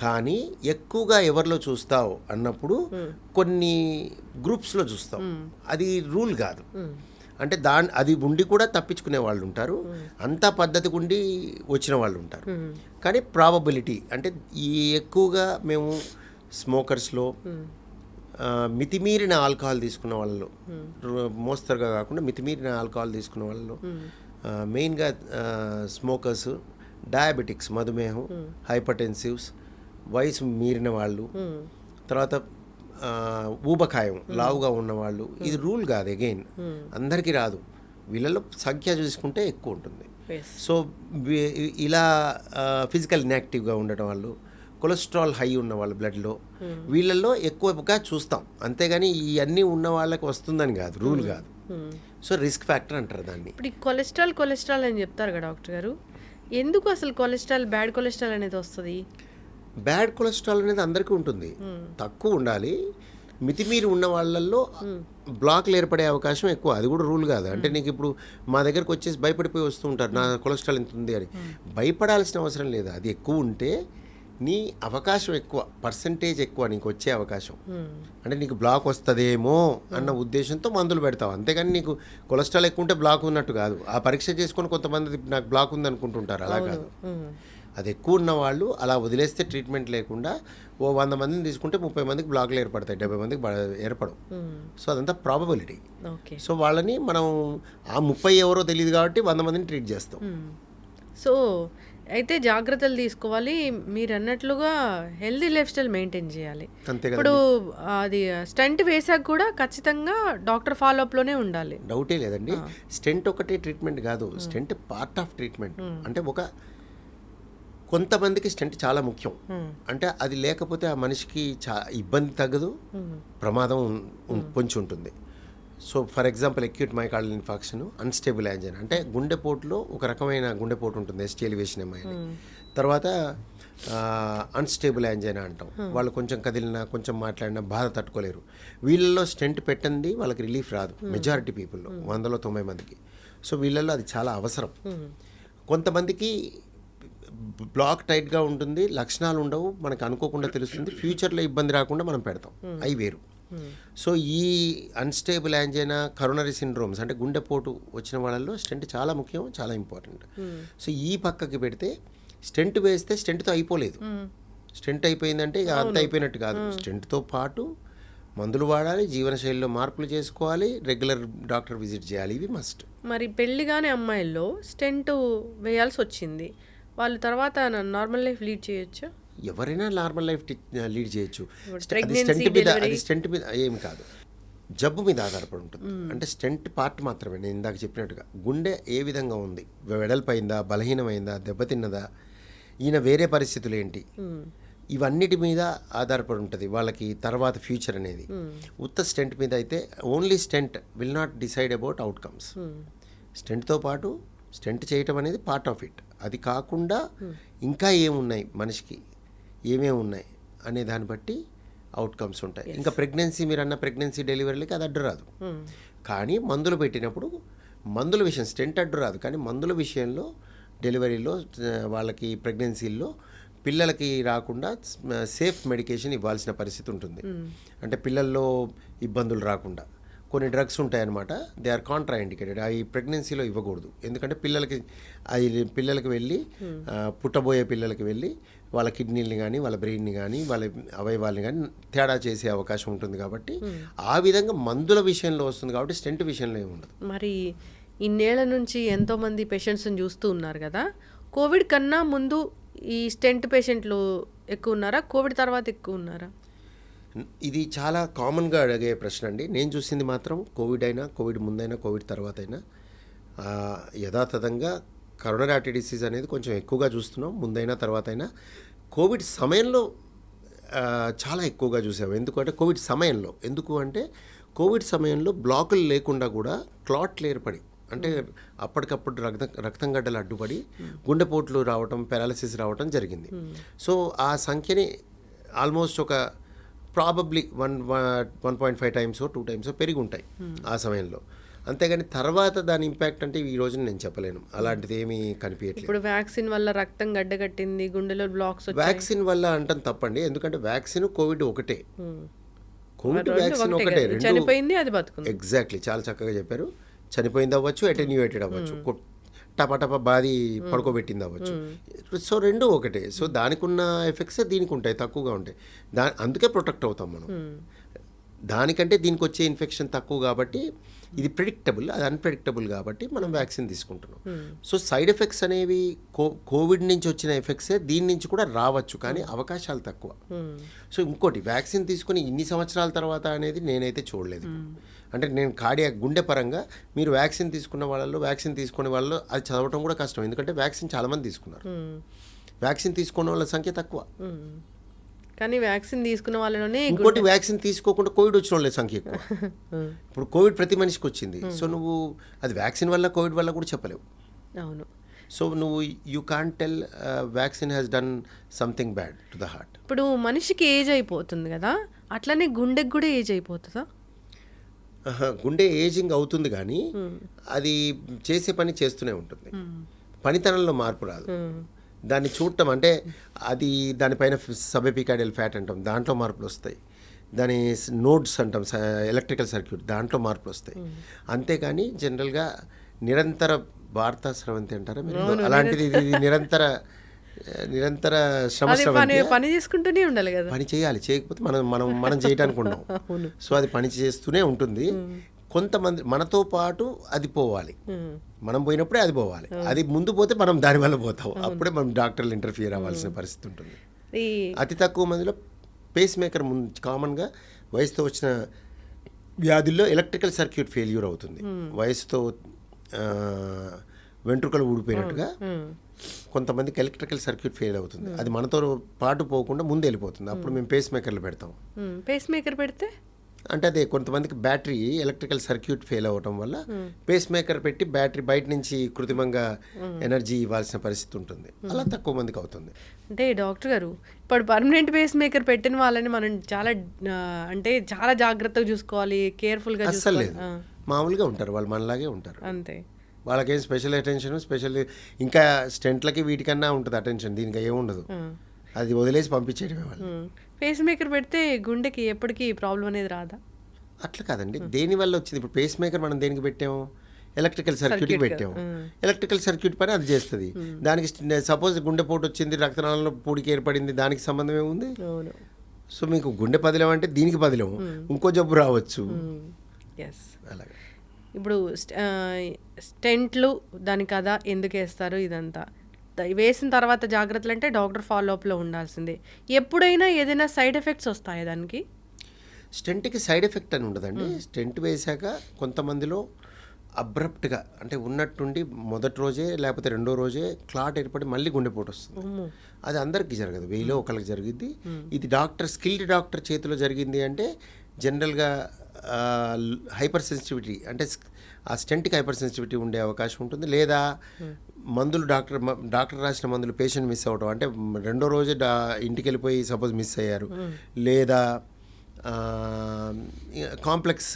కానీ ఎక్కువగా ఎవరిలో చూస్తావు అన్నప్పుడు కొన్ని గ్రూప్స్లో చూస్తావు. అది రూల్ కాదు. అంటే అది ఉండి కూడా తప్పించుకునే వాళ్ళు ఉంటారు, అంతా పద్ధతిగా ఉండి వచ్చిన వాళ్ళు ఉంటారు. కానీ ప్రాబబిలిటీ అంటే ఈ ఎక్కువగా మేము స్మోకర్స్లో, మితిమీరిన ఆల్కహాల్ తీసుకున్న వాళ్ళలో, మోస్తరుగా కాకుండా మితిమీరిన ఆల్కహాల్ తీసుకున్న వాళ్ళలో, మెయిన్గా స్మోకర్స్, డయాబెటిక్స్, మధుమేహం, హైపర్టెన్సివ్స్, వయసు మీరిన వాళ్ళు, తర్వాత ఊబకాయం, లావుగా ఉన్నవాళ్ళు. ఇది రూల్ కాదు, అగైన్ అందరికీ రాదు. వీళ్ళలో సంఖ్య చూసుకుంటే ఎక్కువ ఉంటుంది. సో ఇలా ఫిజికల్ ఇన్యాక్టివ్గా ఉండటం వాళ్ళు, కొలెస్ట్రాల్ హై ఉన్న వాళ్ళు బ్లడ్లో, వీళ్ళల్లో ఎక్కువగా చూస్తాం. అంతేగాని ఇవన్నీ ఉన్న వాళ్ళకి వస్తుందని కాదు, రూల్ కాదు. సో రిస్క్ ఫ్యాక్టర్ అంటారు దాన్ని. ఇప్పుడు ఈ కొలెస్ట్రాల్ అని చెప్తారు కదా డాక్టర్ గారు, ఎందుకు అసలు బ్యాడ్ కొలెస్ట్రాల్ అనేది వస్తుంది? బ్యాడ్ కొలెస్ట్రాల్ అనేది అందరికీ ఉంటుంది, తక్కువ ఉండాలి. మితిమీరి ఉన్న వాళ్ళల్లో బ్లాక్లు ఏర్పడే అవకాశం ఎక్కువ. అది కూడా రూల్ కాదు. అంటే నీకు ఇప్పుడు మా దగ్గరకు వచ్చేసి భయపడిపోయి వస్తూ ఉంటారు, నా కొలెస్ట్రాల్ ఎంత ఉంది అని. భయపడాల్సిన అవసరం లేదు. అది ఎక్కువ ఉంటే నీ అవకాశం ఎక్కువ, పర్సంటేజ్ ఎక్కువ నీకు వచ్చే అవకాశం. అంటే నీకు బ్లాక్ వస్తుందేమో అన్న ఉద్దేశంతో మందులు పెడతావు, అంతేగాని నీకు కొలెస్ట్రాల్ ఎక్కువ ఉంటే బ్లాక్ ఉన్నట్టు కాదు. ఆ పరీక్ష చేసుకొని కొంతమంది నాకు బ్లాక్ ఉంది అనుకుంటుంటారు, అలా కాదు. అది ఎక్కువ ఉన్న వాళ్ళు అలా వదిలేస్తే ట్రీట్మెంట్ లేకుండా 100 మందిని తీసుకుంటే 30 మందికి బ్లాక్లు ఏర్పడతాయి, 70 మందికి ఏర్పడవు. సో అదంతా ప్రాబబిలిటీ. సో వాళ్ళని మనం ఆ 30 ఎవరో తెలియదు కాబట్టి 100 మందిని ట్రీట్ చేస్తాం. సో అయితే జాగ్రత్తలు తీసుకోవాలి, మీరు అన్నట్లుగా హెల్దీ లైఫ్ స్టైల్ మెయింటైన్ చేయాలి. అంతే ఇప్పుడు కదా, అది స్టంట్ వేసాక కూడా ఖచ్చితంగా డాక్టర్ ఫాలోఅప్లోనే ఉండాలి. డౌటే లేదండి. స్టెంట్ ఒకటే ట్రీట్మెంట్ కాదు, స్టెంట్ పార్ట్ ఆఫ్ ట్రీట్మెంట్. అంటే కొంతమందికి స్టెంట్ చాలా ముఖ్యం, అంటే అది లేకపోతే ఆ మనిషికి ఇబ్బంది తగ్గదు, ప్రమాదం పొంచి ఉంటుంది. So for example acute myocardial infarction, unstable angina, అంటే గుండెపోటులో ఒక రకమైన గుండెపోటు ఉంటుంది, ఎస్టీ ఎలివేషన్ ఎంఐ అని. తర్వాత అన్స్టేబుల్ యాంజైనా అంటాం, వాళ్ళు కొంచెం కదిలినా కొంచెం మాట్లాడినా బాధ తట్టుకోలేరు. వీళ్ళల్లో స్టెంట్ పెట్టింది వాళ్ళకి రిలీఫ్ రాదు, మెజారిటీ పీపుల్లో 100లో 90 మందికి. సో వీళ్ళల్లో అది చాలా అవసరం. కొంతమందికి బ్లాక్ టైట్గా ఉంటుంది, లక్షణాలు ఉండవు, మనకు అనుకోకుండా తెలుస్తుంది, ఫ్యూచర్లో ఇబ్బంది రాకుండా మనం పెడతాం, అవి వేరు. సో ఈ అన్స్టేబుల్ యాంజైనా, కరోనరీ సిండ్రోమ్స్ అంటే గుండెపోటు వచ్చిన వాళ్ళల్లో స్టెంట్ చాలా ముఖ్యం, చాలా ఇంపార్టెంట్. సో ఈ పక్కకి పెడితే స్టెంట్ వేస్తే స్టెంట్తో అయిపోలేదు. స్టెంట్ అయిపోయిందంటే ఇక అంత అయిపోయినట్టు కాదు. స్టెంట్తో పాటు మందులు వాడాలి, జీవనశైలిలో మార్పులు చేసుకోవాలి, రెగ్యులర్ డాక్టర్ విజిట్ చేయాలి, ఇవి మస్ట్. మరి పెళ్లిగానే అమ్మాయిల్లో స్టెంట్ వేయాల్సి వచ్చింది, వాళ్ళు తర్వాత నార్మల్ లైఫ్ లీడ్ చేయొచ్చా? ఎవరైనా నార్మల్ లైఫ్ లీడ్ చేయొచ్చు. Pregnancy, స్టెంట్ మీద ఏం కాదు, జబ్బు మీద ఆధారపడి ఉంటుంది. అంటే స్టెంట్ పార్ట్ మాత్రమే. నేను ఇందాక చెప్పినట్టుగా గుండె ఏ విధంగా ఉంది, వెడల్పైందా, బలహీనమైందా, దెబ్బతిన్నదా, ఈయన వేరే పరిస్థితులు ఏంటి, ఇవన్నిటి మీద ఆధారపడి ఉంటుంది వాళ్ళకి తర్వాత ఫ్యూచర్ అనేది. ఉత్త స్టెంట్ మీద అయితే only stent will not decide about outcomes. స్టెంట్తో పాటు స్టెంట్ చేయటం అనేది పార్ట్ ఆఫ్ ఇట్. అది కాకుండా ఇంకా ఏమున్నాయి మనిషికి, ఏమేమి ఉన్నాయి అనే దాన్ని బట్టి అవుట్కమ్స్ ఉంటాయి. ఇంకా ప్రెగ్నెన్సీ, మీరు అన్న ప్రెగ్నెన్సీ డెలివరీలకి అది అడ్డు రాదు. కానీ మందులు పెట్టినప్పుడు మందుల విషయం, స్టెంట్ అడ్డు రాదు, కానీ మందుల విషయంలో డెలివరీలో వాళ్ళకి ప్రెగ్నెన్సీల్లో పిల్లలకి రాకుండా సేఫ్ మెడికేషన్ ఇవ్వాల్సిన పరిస్థితి ఉంటుంది. అంటే పిల్లల్లో ఇబ్బందులు రాకుండా కొన్ని డ్రగ్స్ ఉంటాయన్నమాట, దే ఆర్ కాంట్రా ఇండికేటెడ్. అవి ప్రెగ్నెన్సీలో ఇవ్వకూడదు, ఎందుకంటే పిల్లలకి వెళ్ళి పుట్టబోయే పిల్లలకి వెళ్ళి వాళ్ళ కిడ్నీని కానీ వాళ్ళ బ్రెయిన్ని కానీ వాళ్ళ అవయవాల్ని కానీ తేడా చేసే అవకాశం ఉంటుంది. కాబట్టి ఆ విధంగా మందుల విషయంలో వస్తుంది, కాబట్టి స్టెంట్ విషయంలో ఏమి ఉండదు. మరి ఇన్నేళ్ల నుంచి ఎంతోమంది పేషెంట్స్ని చూస్తూ ఉన్నారు కదా, కోవిడ్ కన్నా ముందు ఈ స్టెంట్ పేషెంట్లు ఎక్కువ ఉన్నారా, కోవిడ్ తర్వాత ఎక్కువ ఉన్నారా? ఇది చాలా కామన్గా అడిగే ప్రశ్న అండి. నేను చూసింది మాత్రం కోవిడ్ అయినా, కోవిడ్ ముందైనా, కోవిడ్ తర్వాత అయినా యథాతథంగా కరోనరీ ఆర్టరీ డిసీజ్ అనేది కొంచెం ఎక్కువగా చూస్తున్నాం, ముందైనా తర్వాత అయినా. కోవిడ్ సమయంలో చాలా ఎక్కువగా చూసాము. ఎందుకంటే కోవిడ్ సమయంలో, కోవిడ్ సమయంలో బ్లాకులు లేకుండా కూడా క్లాట్లు ఏర్పడి, అంటే అప్పటికప్పుడు రక్తం గడ్డలు అడ్డుపడి గుండెపోట్లు రావటం, పారాలసిస్ రావటం జరిగింది. సో ఆ సంఖ్యని ఆల్మోస్ట్ ఒక ప్రాబబ్లీ 1.5 టైమ్స్ 2 టైమ్స్ పెరిగి ఉంటాయి ఆ సమయంలో. అంతేగాని తర్వాత దాని ఇంపాక్ట్ అంటే ఈ రోజున నేను చెప్పలేను, అలాంటిది ఏమీ కనిపించట్లేదు. ఇప్పుడు వ్యాక్సిన్ వల్ల రక్తం గడ్డగట్టింది, గుండెలో బ్లాక్స్ వచ్చాయి. వ్యాక్సిన్ వల్ల అంటాం తప్పండి, ఎందుకంటే వ్యాక్సిన్ కోవిడ్ ఒకటే, కోవిడ్ వ్యాక్సిన్ ఒకటే, చనిపోయింది, అది బతుకుంది. ఎగ్జాక్ట్లీ, చాలా చక్కగా చెప్పారు. చనిపోయింది అవ్వచ్చు, అటెన్యూయేటెడ్ అవ్వచ్చు, టపటప బాది పడుకోబెట్టింది అవ్వచ్చు. సో రెండు ఒకటే. సో దానికి ఉన్న ఎఫెక్ట్స్ దీనికి ఉంటాయి, తక్కువగా ఉంటాయి. అందుకే ప్రొటెక్ట్ అవుతాం మనం. దానికంటే దీనికి వచ్చే ఇన్ఫెక్షన్ తక్కువ కాబట్టి ఇది ప్రెడిక్టబుల్, అది అన్ప్రెడిక్టబుల్ కాబట్టి మనం వ్యాక్సిన్ తీసుకుంటున్నాం. సో సైడ్ ఎఫెక్ట్స్ అనేవి కోవిడ్ నుంచి వచ్చిన ఎఫెక్ట్సే దీని నుంచి కూడా రావచ్చు, కానీ అవకాశాలు తక్కువ. సో ఇంకోటి, వ్యాక్సిన్ తీసుకుని ఇన్ని సంవత్సరాల తర్వాత అనేది నేనైతే చూడలేదు. అంటే నేను కార్డియాక్ గుండె పరంగా మీరు వ్యాక్సిన్ తీసుకున్న వాళ్ళలో, వ్యాక్సిన్ తీసుకునే వాళ్ళలో అది చదవటం కూడా కష్టం, ఎందుకంటే వ్యాక్సిన్ చాలామంది తీసుకున్నారు, వ్యాక్సిన్ తీసుకున్న వాళ్ళ సంఖ్య తక్కువ. కానీ వ్యాక్సిన్ తీసుకున్న వాళ్ళలోనే ఇంకోటి, వ్యాక్సిన్ తీసుకోకుండా కోవిడ్ వచ్చిన వాళ్ళ సంఖ్య ఎక్కువ. ఇప్పుడు కోవిడ్ ప్రతి మనిషికి వచ్చింది, సో నువ్వు అది వ్యాక్సిన్ వల్ల కోవిడ్ వల్ల కూడా చెప్పలేవు. అవును. సో నువ్వు you can't tell vaccine has done something bad to the heart. ఇప్పుడు మనిషికి ఏజ్ అయిపోతుంది కదా, అట్లనే గుండెకి కూడా ఏజ్ అయిపోతుందా? గుండె ఏజింగ్ అవుతుంది, కానీ అది చేసే పని చేస్తూనే ఉంటుంది, పనితనంలో మార్పు రాదు. దాన్ని చూడటం అంటే అది దానిపైన సబెపికాడియల్ ఫ్యాట్ అంటాం, దాంట్లో మార్పులు వస్తాయి. దాని నోడ్స్ అంటాం, ఎలక్ట్రికల్ సర్క్యూట్, దాంట్లో మార్పులు వస్తాయి. అంతేకాని జనరల్గా నిరంతర భారత స్రవంతి అంటారా మీరు, అలాంటిది ఇది నిరంతర శ్రమ స్రవంతి. పని చేసుకుంటూనే ఉండాలి కదా, పని చేయాలి, చేయకపోతే మనం చేయడానికి ఉన్నాం. సో అది పని చేస్తూనే ఉంటుంది. కొంతమంది మనతో పాటు అది పోవాలి, మనం పోయినప్పుడే అది పోవాలి. అది ముందు పోతే మనం దానివల్ల పోతాం, అప్పుడే మనం డాక్టర్లు ఇంటర్ఫియర్ అవ్వాల్సిన పరిస్థితి ఉంటుంది. అతి తక్కువ మందిలో పేస్ మేకర్ కామన్గా వయసుతో వచ్చిన వ్యాధుల్లో ఎలక్ట్రికల్ సర్క్యూట్ ఫెయిల్యూర్ అవుతుంది. వయసుతో వెంట్రుకలు ఊడిపోయినట్టుగా కొంతమందికి ఎలక్ట్రికల్ సర్క్యూట్ ఫెయిల్ అవుతుంది. అది మనతో పాటు పోకుండా ముందు వెళ్ళిపోతుంది. అప్పుడు మేము పేస్ మేకర్లు పెడతాం. పేస్ మేకర్ పెడితే అంటే అదే కొంతమందికి బ్యాటరీ ఎలక్ట్రికల్ సర్క్యూట్ ఫెయిల్ అవ్వటం వల్ల పేస్ మేకర్ పెట్టి బ్యాటరీ బయట నుంచి కృత్రిమంగా ఎనర్జీ ఇవ్వాల్సిన పరిస్థితి ఉంటుంది. అలా తక్కువ మందికి అవుతుంది. అంటే డాక్టర్ గారు, ఇప్పుడు పర్మనెంట్ పేస్ మేకర్ పెట్టిన వాళ్ళని మనం చాలా జాగ్రత్తగా చూసుకోవాలి, కేర్ఫుల్గా అస్సలు లేదు, మామూలుగా ఉంటారు వాళ్ళు, మనలాగే ఉంటారు అంతే. వాళ్ళకేం స్పెషల్ అటెన్షన్, ఇంకా స్టెంట్లకి వీటికన్నా ఉంటుంది అటెన్షన్, దీనికి ఏముండదు. అది వదిలేసి పంపించేయడమే వాళ్ళు. పేస్ మేకర్ పెడితే గుండెకి ఎప్పటికీ ప్రాబ్లం అనేది రాదా? అట్లా కాదండి, దేనివల్ల వచ్చింది. ఇప్పుడు పేస్ మేకర్ మనం దేనికి పెట్టాము, ఎలక్ట్రికల్ సర్క్యూట్కి పెట్టాము. ఎలక్ట్రికల్ సర్క్యూట్ పని అది చేస్తుంది. దానికి సపోజ్ గుండెపోటు వచ్చింది, రక్తనాళంలో పూడికి ఏర్పడింది, దానికి సంబంధం ఏముంది? సో మీకు గుండె పదిలం అంటే దీనికి పదిలం, ఇంకో జబ్బు రావచ్చు. అలాగే ఇప్పుడు స్టెంట్లు దాని కదా ఎందుకు వేస్తారు, ఇదంతా వేసిన తర్వాత జాగ్రత్తలు అంటే డాక్టర్ ఫాలోఅప్లో ఉండాల్సిందే. ఎప్పుడైనా ఏదైనా సైడ్ ఎఫెక్ట్స్ వస్తాయా దానికి? స్టెంట్కి సైడ్ ఎఫెక్ట్ అని ఉండదండి. స్టెంట్ వేశాక కొంతమందిలో అబ్రప్ట్గా అంటే ఉన్నట్టుండి మొదటి రోజే లేకపోతే రెండో రోజే క్లాట్ ఏర్పడి మళ్ళీ గుండెపోటు వస్తుంది. అది అందరికీ జరగదు, 1000లో ఒకరికి జరిగింది. ఇది స్కిల్డ్ డాక్టర్ చేతిలో జరిగింది అంటే జనరల్గా హైపర్ సెన్సిటివిటీ అంటే ఆ స్టెంట్కి హైపర్ సెన్సిటివిటీ ఉండే అవకాశం ఉంటుంది. లేదా మందులు డాక్టర్ రాసిన మందులు పేషెంట్ మిస్ అవ్వడం, అంటే రెండో రోజే ఇంటికి వెళ్ళిపోయి సపోజ్ మిస్ అయ్యారు. లేదా కాంప్లెక్స్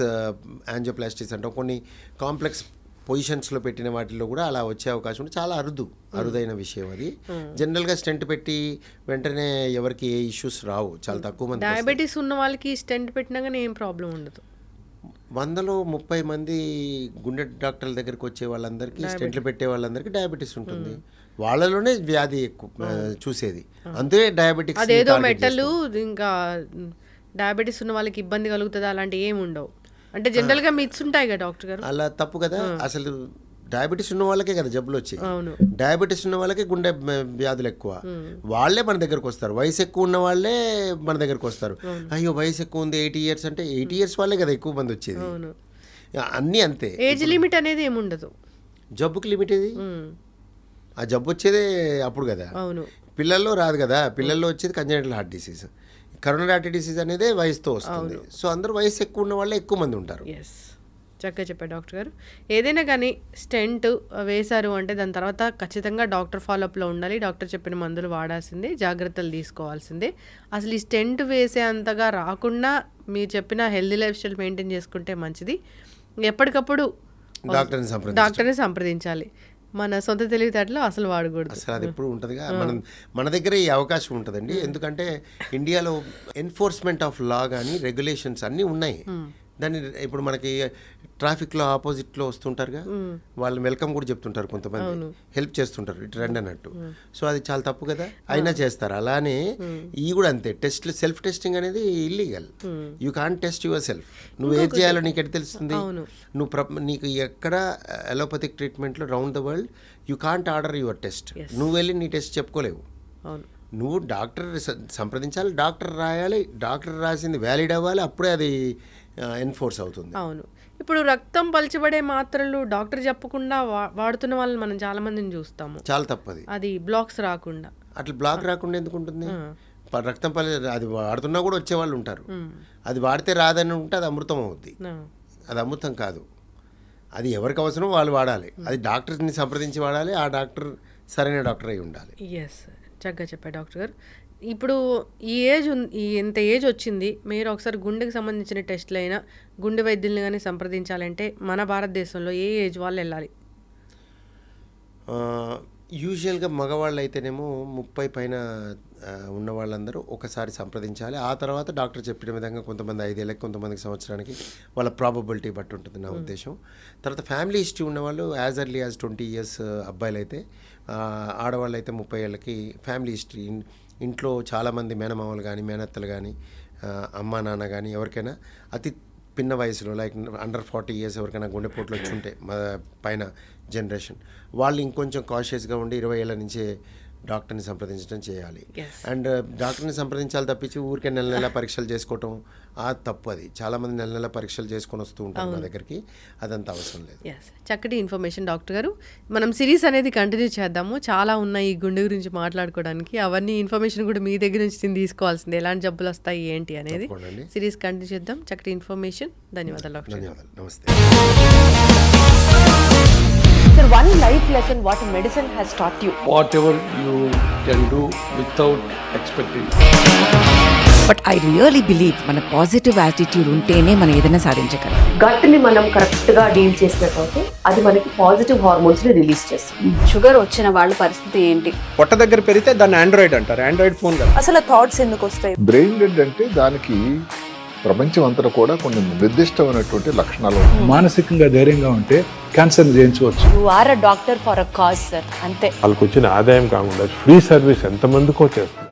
యాంజియోప్లాస్టిస్ అంటాం, కొన్ని కాంప్లెక్స్ పొజిషన్స్లో పెట్టిన వాటిల్లో కూడా అలా వచ్చే అవకాశం ఉంటుంది. చాలా అరుదైన విషయం అది. జనరల్గా స్టెంట్ పెట్టి వెంటనే ఎవరికి ఏ ఇష్యూస్ రావు, చాలా తక్కువ మంది. డయాబెటీస్ ఉన్న వాళ్ళకి స్టెంట్ పెట్టినా కానీ ఏం ప్రాబ్లం ఉండదు. 100లో 30 మంది గుండె డాక్టర్ల దగ్గరికి వచ్చే వాళ్ళందరికీ, స్టెంట్లు పెట్టే వాళ్ళందరికీ డయాబెటీస్ ఉంటుంది. వాళ్ళలోనే వ్యాధి ఎక్కువ చూసేది, అంతే డయాబెటిక్స్. అదేదో మెటల్ ఇంకా డయాబెటీస్ ఉన్న వాళ్ళకి ఇబ్బంది కలుగుతుంది అలాంటివి ఏమి ఉండవు. అంటే జనరల్గా మిత్స్ ఉంటాయి కదా డాక్టర్ గారు, అలా తప్పు కదా. అసలు డయాబెటీస్ ఉన్న వాళ్ళకే కదా జబ్బులు వచ్చాయి. డయాబెటీస్ ఉన్న వాళ్ళకే గుండె వ్యాధులు ఎక్కువ, వాళ్ళే మన దగ్గరకు వస్తారు. వయసు ఎక్కువ ఉన్న వాళ్ళే మన దగ్గరకు వస్తారు. అయ్యో వయసు ఎక్కువ ఉంది 80 years అంటే 80 years వాళ్ళే కదా ఎక్కువ మంది వచ్చేది. అన్నీ అంతే. ఏజ్ లిమిట్ అనేది ఏముండదు, జబ్బుకి లిమిట్ ఏది? ఆ జబ్బు వచ్చేదే అప్పుడు కదా, పిల్లల్లో రాదు కదా. పిల్లల్లో వచ్చేది congenital heart disease, coronary artery disease అనేది వయసుతో వస్తుంది. సో అందరూ వయసు ఎక్కువ ఉన్న వాళ్ళే ఎక్కువ మంది ఉంటారు. చక్కగా చెప్పారు డాక్టర్ గారు. ఏదైనా కానీ స్టెంట్ వేశారు అంటే దాని తర్వాత ఖచ్చితంగా డాక్టర్ ఫాలోఅప్లో ఉండాలి, డాక్టర్ చెప్పిన మందులు వాడాల్సిందే, జాగ్రత్తలు తీసుకోవాల్సిందే. అసలు ఈ స్టెంట్ వేసే అంతగా రాకుండా మీరు చెప్పిన హెల్దీ లైఫ్ స్టైల్ మెయింటైన్ చేసుకుంటే మంచిది. ఎప్పటికప్పుడు డాక్టర్ని సంప్రదించాలి, మన సొంత తెలివితేటలో అసలు వాడకూడదు. అసలు అది ఎప్పుడు ఉంటుందిగా, మన దగ్గర ఈ అవకాశం ఉంటుందండి. ఎందుకంటే ఇండియాలో ఎన్ఫోర్స్మెంట్ ఆఫ్ లా కానీ రెగ్యులేషన్స్ అన్నీ ఉన్నాయి. దాన్ని ఇప్పుడు మనకి ట్రాఫిక్లో ఆపోజిట్లో వస్తుంటారుగా, వాళ్ళు వెల్కమ్ కూడా చెప్తుంటారు, కొంతమంది హెల్ప్ చేస్తుంటారు, ఇటు రండి అన్నట్టు. సో అది చాలా తప్పు కదా, అయినా చేస్తారు. అలానే ఇవి కూడా అంతే. సెల్ఫ్ టెస్టింగ్ అనేది illegal. You can't test yourself. నువ్వు ఏం చేయాలో నీకు ఎట్లా తెలుస్తుంది? నీకు ఎక్కడ అలోపతిక్ ట్రీట్మెంట్లో round the world you can't order your test. నువ్వు వెళ్ళి నీ టెస్ట్ చెప్పుకోలేవు. నువ్వు డాక్టర్ సంప్రదించాలి, డాక్టర్ రాయాలి, డాక్టర్ రాసింది వ్యాలిడ్ అవ్వాలి, అప్పుడే అది ఎన్ఫోర్స్ అవుతుంది. అవును. ఇప్పుడు రక్తం పలచబడే మాత్రలు డాక్టర్ చెప్పకుండా వాడుతున్న వాళ్ళని మనం చాలా మందిని చూస్తాము. చాలా తప్పది. అది బ్లాక్స్ రాకుండా, అట్లా బ్లాక్ రాకుండా ఎందుకు ఉంటుంది? రక్తం అది వాడుతున్నా కూడా వచ్చేవాళ్ళు ఉంటారు. అది వాడితే రాదని ఉంటే అది అమృతం అవుద్ది. అది అమృతం కాదు, అది ఎవరికి అవసరం వాళ్ళు వాడాలి. అది డాక్టర్ని సంప్రదించి వాడాలి, ఆ డాక్టర్ సరైన డాక్టర్ అయి ఉండాలి. చక్కగా చెప్పారు డాక్టర్ గారు. ఇప్పుడు ఎంత ఏజ్ వచ్చింది, మీరు ఒకసారి గుండెకి సంబంధించిన టెస్టులు అయినా గుండె వైద్యుల్ని కానీ సంప్రదించాలంటే మన భారతదేశంలో ఏ ఏజ్ వాళ్ళు వెళ్ళాలి? యూజువల్గా మగవాళ్ళు అయితేనేమో 30 పైన ఉన్న వాళ్ళందరూ ఒకసారి సంప్రదించాలి. ఆ తర్వాత డాక్టర్ చెప్పిన విధంగా కొంతమంది 5 ఏళ్ళకి, కొంతమందికి సంవత్సరానికి, వాళ్ళ ప్రాబబిలిటీ బట్టి ఉంటుంది నా ఉద్దేశం. తర్వాత ఫ్యామిలీ హిస్టరీ ఉన్నవాళ్ళు యాజ్ ఎర్లీ యాజ్ 20 ఇయర్స్ అబ్బాయిలు అయితే, ఆడవాళ్ళు అయితే 30 ఏళ్ళకి ఫ్యామిలీ హిస్టరీ, ఇంట్లో చాలామంది మేనమామలు కానీ, మేనత్తలు కానీ, అమ్మా నాన్న కానీ ఎవరికైనా అతి పిన్న వయసులో లైక్ అండర్ 40 ఇయర్స్ ఎవరికైనా గుండెపోట్లు వచ్చి ఉంటే పైన జనరేషన్ వాళ్ళు ఇంకొంచెం కాషియస్గా ఉండి 20 ఏళ్ళ నుంచే డాక్టర్ని సంప్రదించడం చేయాలి. అండ్ డాక్టర్ని సంప్రదించాలి తప్పించి ఊరికే నెల నెల పరీక్షలు చేసుకోవటం తప్పు. అది చాలామంది నెల నెల పరీక్షలు చేసుకొని వస్తూ ఉంటారు మా దగ్గరికి, అదంతా అవసరం లేదు. చక్కటి ఇన్ఫర్మేషన్ డాక్టర్ గారు. మనం సిరీస్ అనేది కంటిన్యూ చేద్దాము. చాలా ఉన్నాయి ఈ గుండె గురించి మాట్లాడుకోవడానికి. అవన్నీ ఇన్ఫర్మేషన్ కూడా మీ దగ్గర నుంచి తీసుకోవాల్సింది, ఎలాంటి జబ్బులు వస్తాయి ఏంటి అనేది. సిరీస్ కంటిన్యూ చేద్దాం. చక్కటి ఇన్ఫర్మేషన్. ధన్యవాదాలు డాక్టర్. ధన్యవాదాలు. నమస్తే. Sir, one life lesson what medicine has taught you. Whatever you can do without expecting. But I really believe మన పాజిటివ్ యాటిట్యూడ్ ఉంటేనే మనం ఏదైనా సాధించగలం. గట్ ని మనం కరెక్ట్ గా డీల్ చేసినట్లయితే అది మనకి పాజిటివ్ హార్మోన్స్ ని రిలీజ్ చేస్తుంది. షుగర్ వచ్చిన వాళ్ళ పరిస్థితి ఏంటి? పొట్ట దగ్గర పెరిగితే దాన్ని ఆండ్రాయిడ్ అంటారు, ఆండ్రాయిడ్ ఫోన్ కదా. అసలు థాట్స్ ఎందుకు వస్తాయి? బ్రెయిన్ డెడ్ అంటే దానికి ప్రపంచం అంతా కూడా కొన్ని నిర్దిష్టమైనటువంటి లక్షణాలు ఉన్నాయి. మానసికంగా ధైర్యంగా ఉంటే క్యాన్సర్ జయించవచ్చు. You are a doctor for a cause sir, అంతే. వాళ్ళకి వచ్చిన ఆదాయం కాకుండా ఫ్రీ సర్వీస్ ఎంతమందికో చేస్తుంది.